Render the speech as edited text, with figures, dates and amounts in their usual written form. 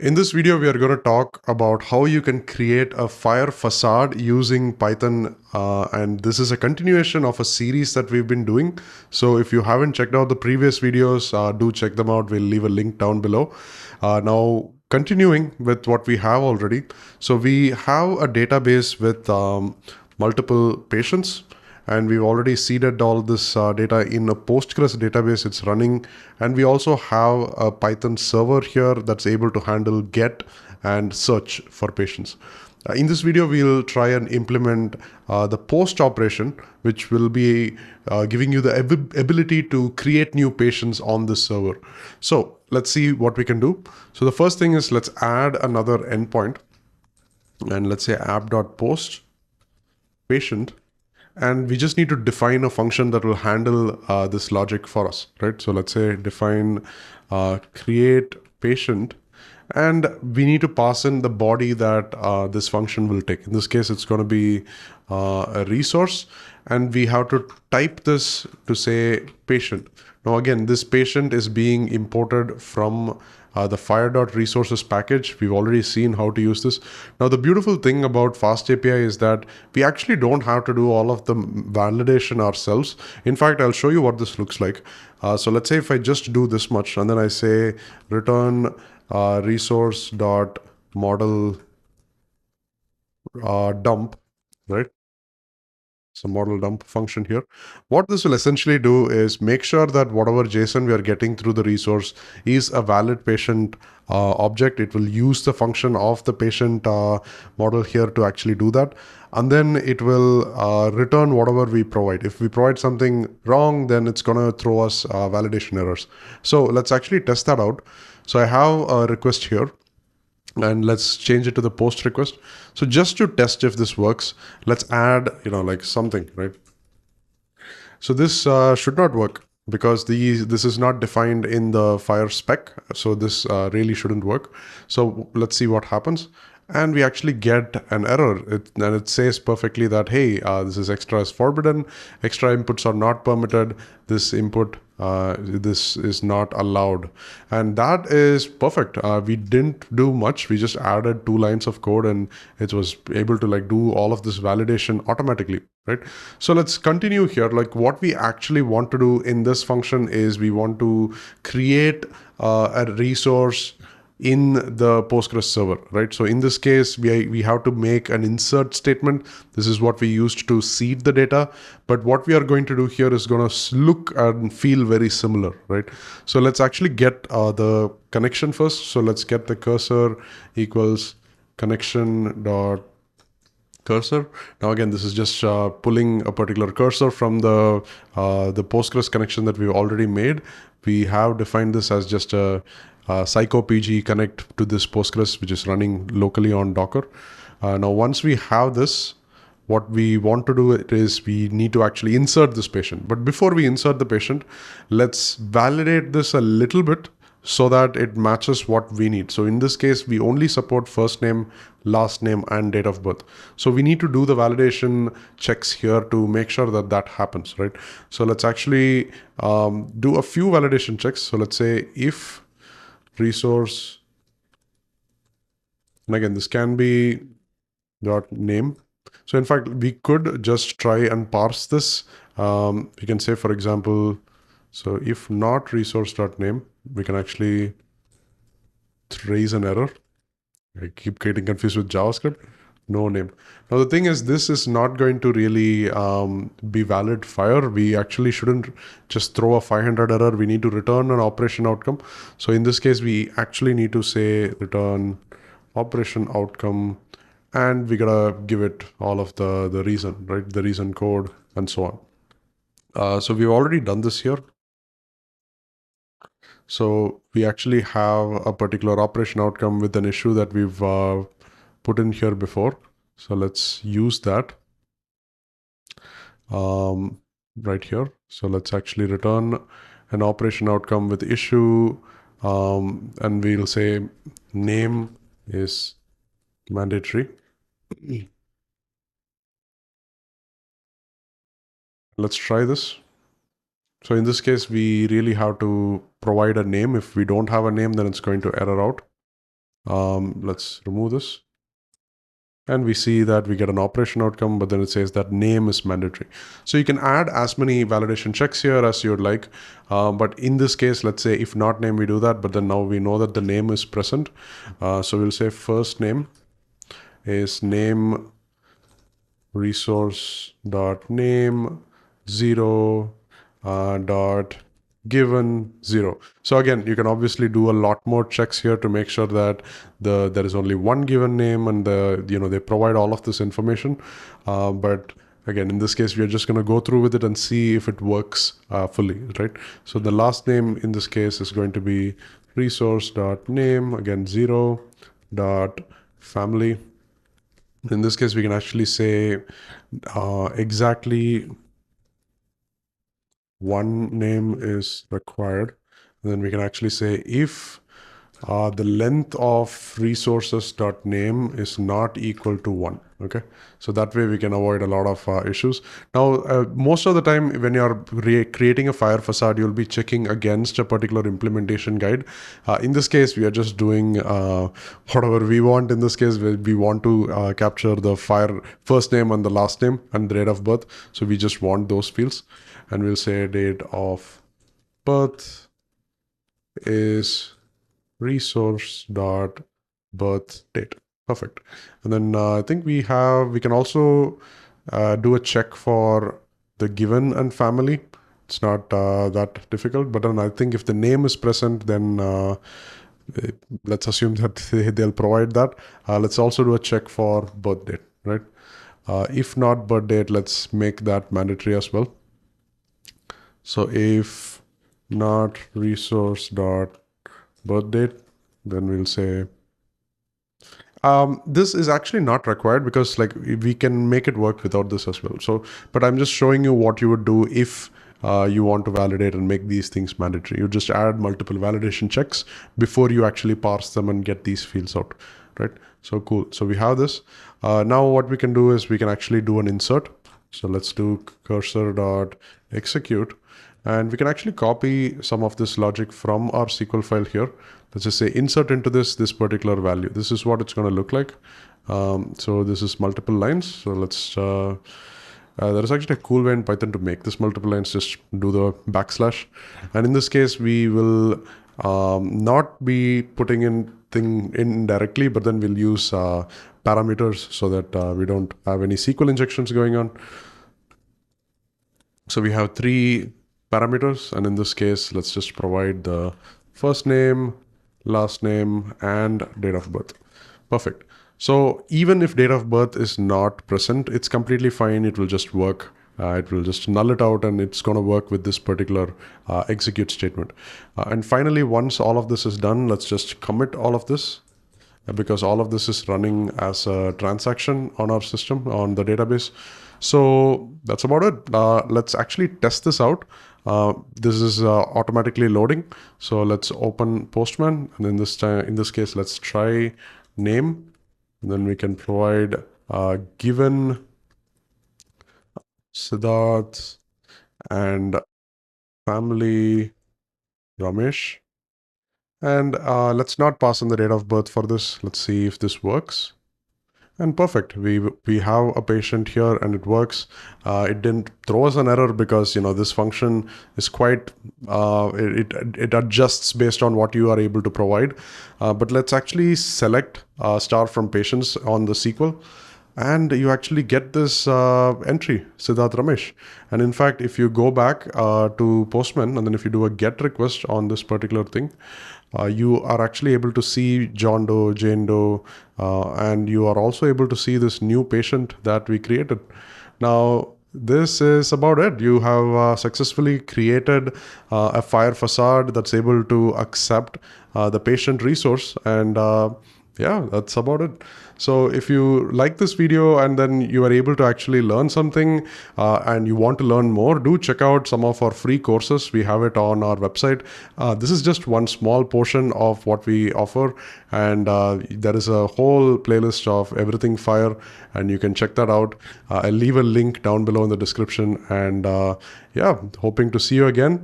In this video, we are going to talk about how you can create a FHIR facade using Python. And this is a continuation of a series that we've been doing. So if you haven't checked out the previous videos, do check them out. We'll leave a link down below. Now, continuing with what we have already. So we have a database with multiple patients, and we've already seeded all this data in a Postgres database. It's running, and we also have a Python server here that's able to handle get and search for patients. In this video, we'll try and implement the post operation, which will be giving you the ability to create new patients on this server. So let's see what we can do. So the first thing is, let's add another endpoint, and let's say app.post patient. And we just need to define a function that will handle this logic for us, right? So let's say define create patient, and we need to pass in the body that this function will take. In this case, it's going to be a resource, and we have to type this to say patient. Now, again, this patient is being imported from the FHIR.resources package. We've already seen how to use this. Now, the beautiful thing about FastAPI is that we actually don't have to do all of the validation ourselves. In fact, I'll show you what this looks like. So let's say if I just do this much, and then I say return resource.model dump, right? So model dump function here. What this will essentially do is make sure that whatever JSON we are getting through the resource is a valid patient object. It will use the function of the patient model here to actually do that. And then it will return whatever we provide. If we provide something wrong, then it's going to throw us validation errors. So let's actually test that out. So I have a request here, and let's change it to the post request. So just to test if this works, let's add, like something, right? So this should not work because this is not defined in the FHIR spec. So this really shouldn't work. So let's see what happens. And we actually get an error, and it says perfectly that, hey, this is extra is forbidden, extra inputs are not permitted, this input, this is not allowed. And that is perfect. We didn't do much. We just added 2 lines of code, and it was able to do all of this validation automatically, right? So let's continue here. What we actually want to do in this function is we want to create a resource in the Postgres server, right? So in this case, we have to make an insert statement. This is what we used to seed the data. But what we are going to do here is going to look and feel very similar, right? So let's actually get the connection first. So let's get the cursor equals connection dot cursor. Now again, this is just pulling a particular cursor from the Postgres connection that we've already made. We have defined this as just a psycho-pg connect to this Postgres, which is running locally on Docker. Now, once we have this, what we want to do is we need to actually insert this patient. But before we insert the patient, let's validate this a little bit so that it matches what we need. So in this case, we only support first name, last name, and date of birth. So we need to do the validation checks here to make sure that that happens, right? So let's actually do a few validation checks. So let's say if resource, and again, this can be dot name. So in fact, we could just try and parse this. We can say, for example, so if not resource.name, we can actually raise an error. I keep getting confused with JavaScript. No name. Now the thing is, this is not going to really be valid FHIR. We actually shouldn't just throw a 500 error. We need to return an operation outcome. So in this case, we actually need to say return operation outcome, and we gotta give it all of the reason, right? The reason code and so on. So we've already done this here. So we actually have a particular operation outcome with an issue that we've put in here before. So let's use that right here. So let's actually return an operation outcome with issue, and we'll say name is mandatory. Let's try this. So in this case, we really have to provide a name. If we don't have a name, then it's going to error out. Let's remove this. And we see that we get an operation outcome, but then it says that name is mandatory. So you can add as many validation checks here as you would like. But in this case, let's say if not name, we do that. But then now we know that the name is present. So we'll say first name is name resource dot name 0 dot given 0. So again, you can obviously do a lot more checks here to make sure that there is only one given name, and they provide all of this information. But again, in this case, we are just going to go through with it and see if it works fully, right? So the last name in this case is going to be resource dot name, again 0 dot family. In this case, we can actually say exactly one name is required. And then we can actually say if the length of resources.name is not equal to 1. Okay, so that way we can avoid a lot of issues. Now, most of the time when you're creating a FHIR Facade, you'll be checking against a particular implementation guide. In this case, we are just doing whatever we want. In this case, we want to capture the FHIR first name and the last name and the date of birth. So we just want those fields. And we'll say date of birth is resource dot birth date. Perfect. And then I think we can also do a check for the given and family. It's not that difficult, but then I think if the name is present, then let's assume that they'll provide that. Let's also do a check for birth date, right? If not birth date, let's make that mandatory as well. So if not resource dot birth date, then we'll say this is actually not required because like we can make it work without this as well. So, but I'm just showing you what you would do if you want to validate and make these things mandatory. You just add multiple validation checks before you actually parse them and get these fields out, right? So cool. So we have this. Now what we can do is we can actually do an insert. So let's do cursor dot execute. And we can actually copy some of this logic from our SQL file here. Let's just say insert into this particular value. This is what it's going to look like. So this is multiple lines. So let's, there is actually a cool way in Python to make this multiple lines. Just do the backslash. And in this case, we will not be putting in directly, but then we'll use parameters so that we don't have any SQL injections going on. So we have 3 parameters, and in this case, let's just provide the first name, last name, and date of birth. Perfect. So even if date of birth is not present, it's completely fine. It will just work. It will just null it out, and it's going to work with this particular execute statement. And finally, once all of this is done, let's just commit all of this because all of this is running as a transaction on our system, on the database. So that's about it. Let's actually test this out. This is automatically loading. So let's open Postman, and in this case, let's try name. And then we can provide given Siddharth and family Ramesh. And let's not pass in the date of birth for this. Let's see if this works. And perfect. We have a patient here and it works. It didn't throw us an error because this function is quite it adjusts based on what you are able to provide. But let's actually select star from patients on the SQL. And you actually get this entry, Siddharth Ramesh. And in fact, if you go back to Postman, and then if you do a GET request on this particular thing, you are actually able to see John Doe, Jane Doe, and you are also able to see this new patient that we created. Now, this is about it. You have successfully created a FHIR Facade that's able to accept the patient resource, and yeah, that's about it. So if you like this video and then you are able to actually learn something and you want to learn more, do check out some of our free courses. We have it on our website. This is just one small portion of what we offer, and there is a whole playlist of everything FHIR, and you can check that out. I'll leave a link down below in the description, and yeah, hoping to see you again.